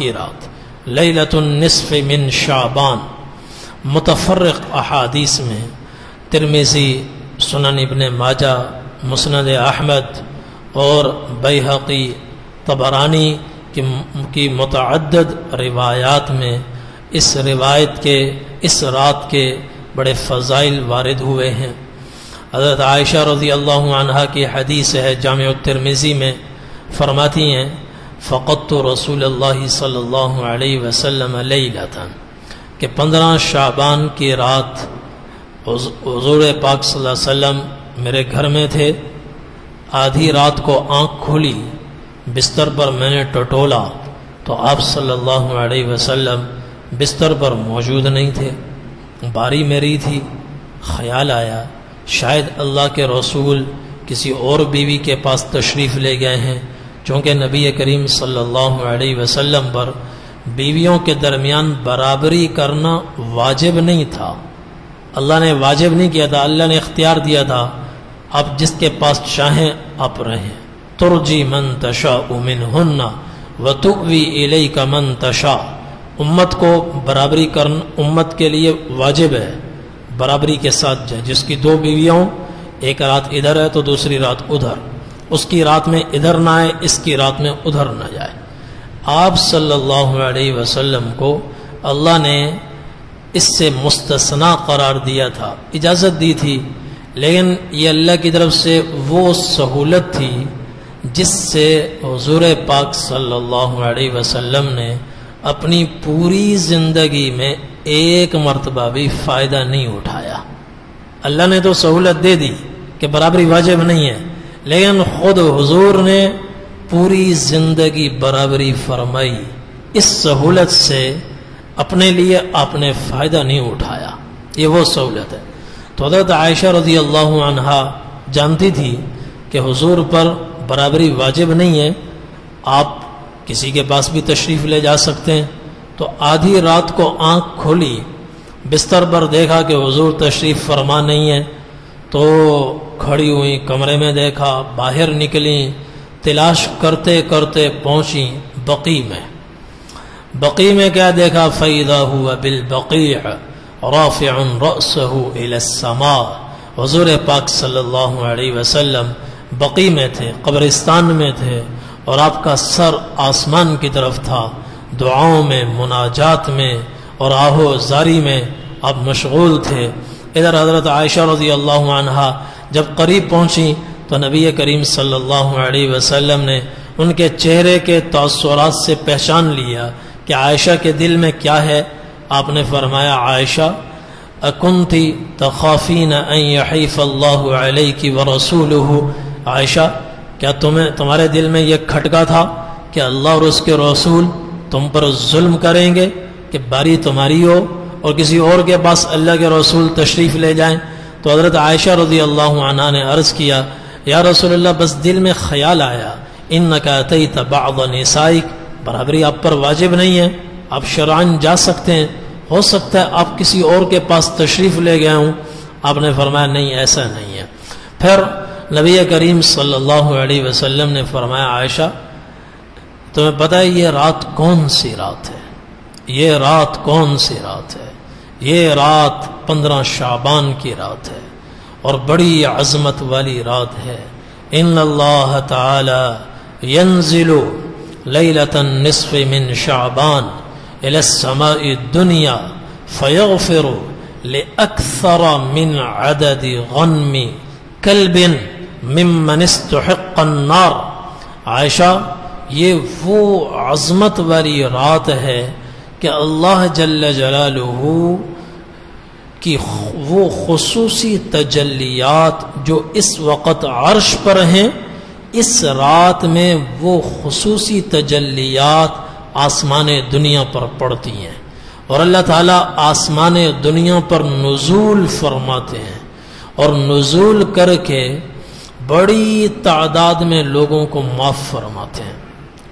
کی رات، لیلۃ النصف من شعبان۔ متفرق احادیث میں ترمذی، سنن ابن ماجہ، مسند احمد اور بیہقی، طبرانی کی متعدد روایات میں اس روایت کے، اس رات کے بڑے فضائل وارد ہوئے ہیں۔ حضرت عائشہ رضی اللہ عنہا کی حدیث ہے جامع الترمذی میں، فرماتی ہیں فقدت رسول اللہ صلی اللہ علیہ وسلم لیلۃ، کہ 15 شعبان کی رات حضور پاک صلی اللہ علیہ وسلم میرے گھر میں تھے۔ آدھی رات کو آنکھ کھلی، بستر پر میں نے ٹٹولا تو آپ صلی اللہ علیہ وسلم بستر پر موجود نہیں تھے۔ باری میری تھی، خیال آیا شاید اللہ کے رسول کسی اور بیوی کے پاس تشریف لے گئے ہیں، چونکہ نبی کریم صلی اللہ علیہ وسلم پر بیویوں کے درمیان برابری کرنا واجب نہیں تھا، اللہ نے واجب نہیں کیا تھا، اللہ نے اختیار دیا تھا آپ جس کے پاس چاہیں آپ رہیں۔ ترجی من تشاء منہن وتؤوی الیک من تشاء، امت کو برابری کرنا امت کے لیے واجب ہے، برابری کے ساتھ جائے۔ جس کی 2 بیویوں، ایک رات ادھر ہے تو دوسری رات ادھر، اس کی رات میں ادھر نہ آئے، اس کی رات میں ادھر نہ جائے۔ آپ صلی اللہ علیہ وسلم کو اللہ نے اس سے مستثنا قرار دیا تھا، اجازت دی تھی، لیکن یہ اللہ کی طرف سے وہ سہولت تھی جس سے حضور پاک صلی اللہ علیہ وسلم نے اپنی پوری زندگی میں ایک مرتبہ بھی فائدہ نہیں اٹھایا۔ اللہ نے تو سہولت دے دی کہ برابری واجب نہیں ہے، لیکن خود حضور نے پوری زندگی برابری فرمائی، اس سہولت سے اپنے لیے آپ نے فائدہ نہیں اٹھایا، یہ وہ سہولت ہے۔ تو حضرت عائشہ رضی اللہ عنہا جانتی تھی کہ حضور پر برابری واجب نہیں ہے، آپ کسی کے پاس بھی تشریف لے جا سکتے ہیں۔ تو آدھی رات کو آنکھ کھولی، بستر پر دیکھا کہ حضور تشریف فرما نہیں ہے، تو کھڑی ہوئی، کمرے میں دیکھا، باہر نکلیں، تلاش کرتے کرتے پہنچی بقیع میں کیا دیکھا؟ فَإِذَا هُوَ بِالْبَقِيعِ رَافِعٌ رَأْسَهُ إِلَى السَّمَاءِ، حضور پاک صلی اللہ علیہ وسلم بقیع میں تھے، قبرستان میں تھے، اور آپ کا سر آسمان کی طرف تھا، دعاؤں میں، مناجات میں اور آہو زاری میں آپ مشغول تھے۔ ادھر حضرت عائشہ رضی اللہ عنہا جب قریب پہنچی تو نبی کریم صلی اللہ علیہ وسلم نے ان کے چہرے کے تاثرات سے پہچان لیا کہ عائشہ کے دل میں کیا ہے۔ آپ نے فرمایا عائشہ اکنتی تخافین ان یحیف اللہ علیک ورسولہ، عائشہ کیا تمہارے دل میں یہ کھٹکا تھا کہ اللہ اور اس کے رسول تم پر ظلم کریں گے کہ باری تمہاری ہو اور کسی اور کے پاس اللہ کے رسول تشریف لے جائیں؟ تو حضرت عائشہ رضی اللہ عنہا نے عرض کیا یا رسول اللہ بس دل میں خیال آیا، انک اتیت بعض نسائک، برابری آپ پر واجب نہیں ہے، آپ شرعاً جا سکتے ہیں، ہو سکتا ہے آپ کسی اور کے پاس تشریف لے گئے ہوں۔ آپ نے فرمایا نہیں، ایسا نہیں ہے۔ پھر نبی کریم صلی اللہ علیہ وسلم نے فرمایا عائشہ تمہیں پتہ ہے یہ رات کون سی رات ہے؟ یہ رات کون سی رات ہے؟ یہ رات 15 شعبان کی رات ہے اور بڑی عظمت والی رات ہے۔ ان اللہ تعالی ينزل لیلۃ النصف من شعبان الى السماء الدنیا فیغفر لأکثر من عدد غنم کلب ممن استحق النار۔ عائشہ یہ وہ عظمت والی رات ہے کہ اللہ جل جلالہ کی وہ خصوصی تجلیات جو اس وقت عرش پر ہیں، اس رات میں وہ خصوصی تجلیات آسمان دنیا پر پڑتی ہیں، اور اللہ تعالیٰ آسمان دنیا پر نزول فرماتے ہیں، اور نزول کر کے بڑی تعداد میں لوگوں کو معاف فرماتے ہیں،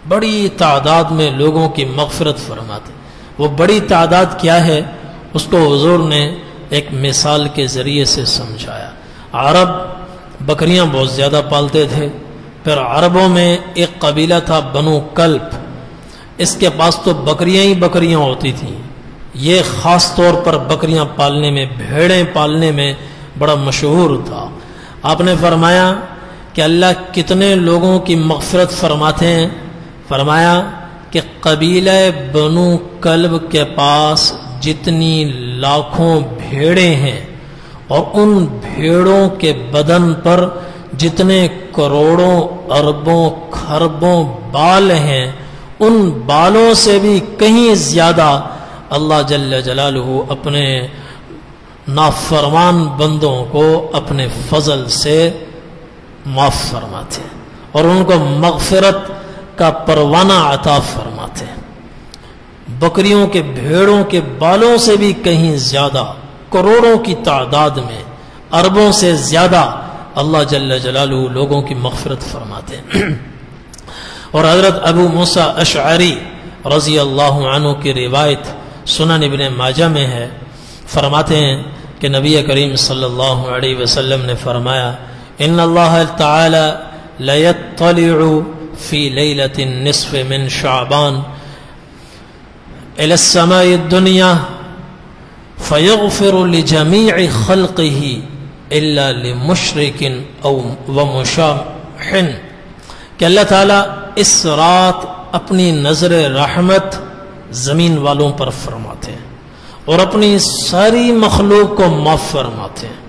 بڑی تعداد میں لوگوں کی مغفرت فرماتے ہیں۔ وہ بڑی تعداد کیا ہے اس کو حضور نے ایک مثال کے ذریعے سے سمجھایا۔ عرب بکریاں بہت زیادہ پالتے تھے، پھر عربوں میں ایک قبیلہ تھا بنو کلب، اس کے پاس تو بکریاں ہی بکریاں ہوتی تھیں، یہ خاص طور پر بکریاں پالنے میں، بھیڑیں پالنے میں بڑا مشہور تھا۔ آپ نے فرمایا کہ اللہ کتنے لوگوں کی مغفرت فرماتے ہیں؟ فرمایا کہ قبیلہ بنو کلب کے پاس جتنی لاکھوں بھیڑیں ہیں اور ان بھیڑوں کے بدن پر جتنے کروڑوں اربوں کھربوں بال ہیں، ان بالوں سے بھی کہیں زیادہ اللہ جل جلالہ اپنے نافرمان بندوں کو اپنے فضل سے معاف فرماتے ہیں اور ان کو مغفرت کا پروانہ عطا فرماتے ہیں۔ بکریوں کے بھیڑوں کے بالوں سے بھی کہیں زیادہ، کروڑوں کی تعداد میں، اربوں سے زیادہ اللہ جل جلالہ لوگوں کی مغفرت فرماتے ہیں۔ اور حضرت ابو موسیٰ اشعری رضی اللہ عنہ کی روایت سنن ابن ماجہ میں ہے، فرماتے ہیں کہ نبی کریم صلی اللہ علیہ وسلم نے فرمایا ان اللہ تعالی لیطلع فی لیلۃ النصف من شعبان الى السماء الدنیا فیغفر لجمیع خلقہ الا لمشرک او ومشاح، کہ اللہ تعالیٰ اس رات اپنی نظر رحمت زمین والوں پر فرماتے ہیں اور اپنی ساری مخلوق کو معاف فرماتے ہیں،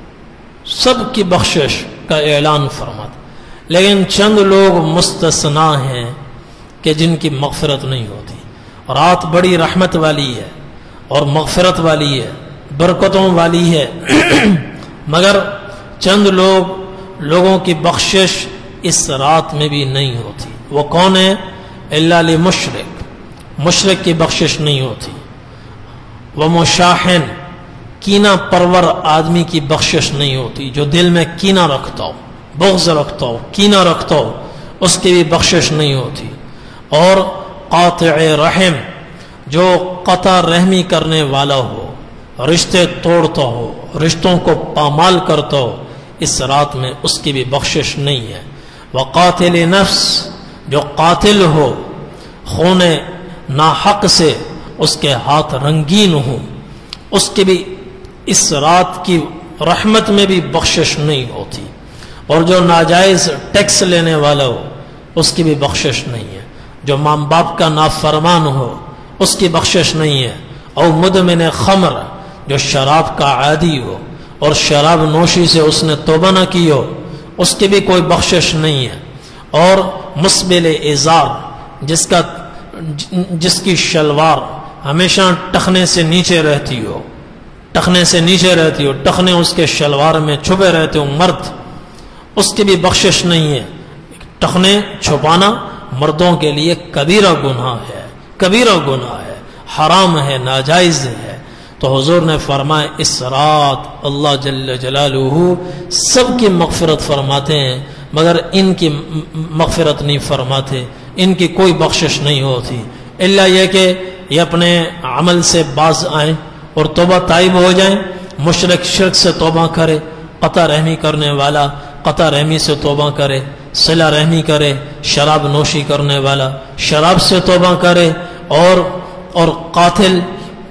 سب کی بخشش کا اعلان فرماتے ہیں، لیکن چند لوگ مستثنا ہیں کہ جن کی مغفرت نہیں ہوتی۔ رات بڑی رحمت والی ہے اور مغفرت والی ہے، برکتوں والی ہے، مگر چند لوگوں کی بخشش اس رات میں بھی نہیں ہوتی۔ وہ کون ہے؟ الا لمشرک، مشرک کی بخشش نہیں ہوتی۔ ومشاحن، کینہ پرور آدمی کی بخشش نہیں ہوتی، جو دل میں کینہ رکھتا ہو، بغض رکھتا ہو، کینہ رکھتا ہو، اس کی بھی بخشش نہیں ہوتی۔ اور قاطع رحم، جو قطع رحمی کرنے والا ہو، رشتے توڑتا ہو، رشتوں کو پامال کرتا ہو، اس رات میں اس کی بھی بخشش نہیں ہے۔ وقاتل نفس، جو قاتل ہو، خون ناحق سے اس کے ہاتھ رنگین ہو، اس کی بھی اس رات کی رحمت میں بھی بخشش نہیں ہوتی۔ اور جو ناجائز ٹیکس لینے والا ہو، اس کی بھی بخشش نہیں ہے۔ جو ماں باپ کا نافرمان ہو، اس کی بخشش نہیں ہے۔ او مدمن خمر، جو شراب کا عادی ہو اور شراب نوشی سے اس نے توبہ نہ کی ہو، اس کی بھی کوئی بخشش نہیں ہے۔ اور مسبل ازار، جس کی شلوار ہمیشہ ٹخنے سے نیچے رہتی ہو، ٹخنے اس کے شلوار میں چھپے رہتے ہو مرد، اس کی بھی بخشش نہیں ہے۔ ٹخنے چھپانا مردوں کے لیے کبیرہ گناہ ہے، حرام ہے، ناجائز ہے۔ تو حضور نے فرمایا اس رات اللہ جل جلالہ سب کی مغفرت فرماتے ہیں، مگر ان کی مغفرت نہیں فرماتے، ان کی کوئی بخشش نہیں ہوتی، الا یہ کہ یہ اپنے عمل سے باز آئیں اور توبہ تائب ہو جائیں۔ مشرک شرک سے توبہ کرے، قطع رحمی کرنے والا قطع رحمی سے توبہ کرے، صلہ رحمی کرے، شراب نوشی کرنے والا شراب سے توبہ کرے، اور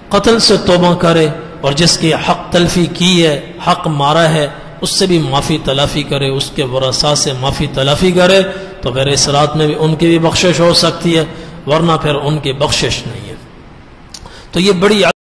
قتل سے توبہ کرے، اور جس کی حق تلفی کی ہے، حق مارا ہے، اس سے بھی معافی تلافی کرے، اس کے ورثاء سے معافی تلافی کرے، تو پھر اس رات میں بھی ان کی بھی بخشش ہو سکتی ہے، ورنہ پھر ان کی بخشش نہیں ہے۔ تو یہ بڑی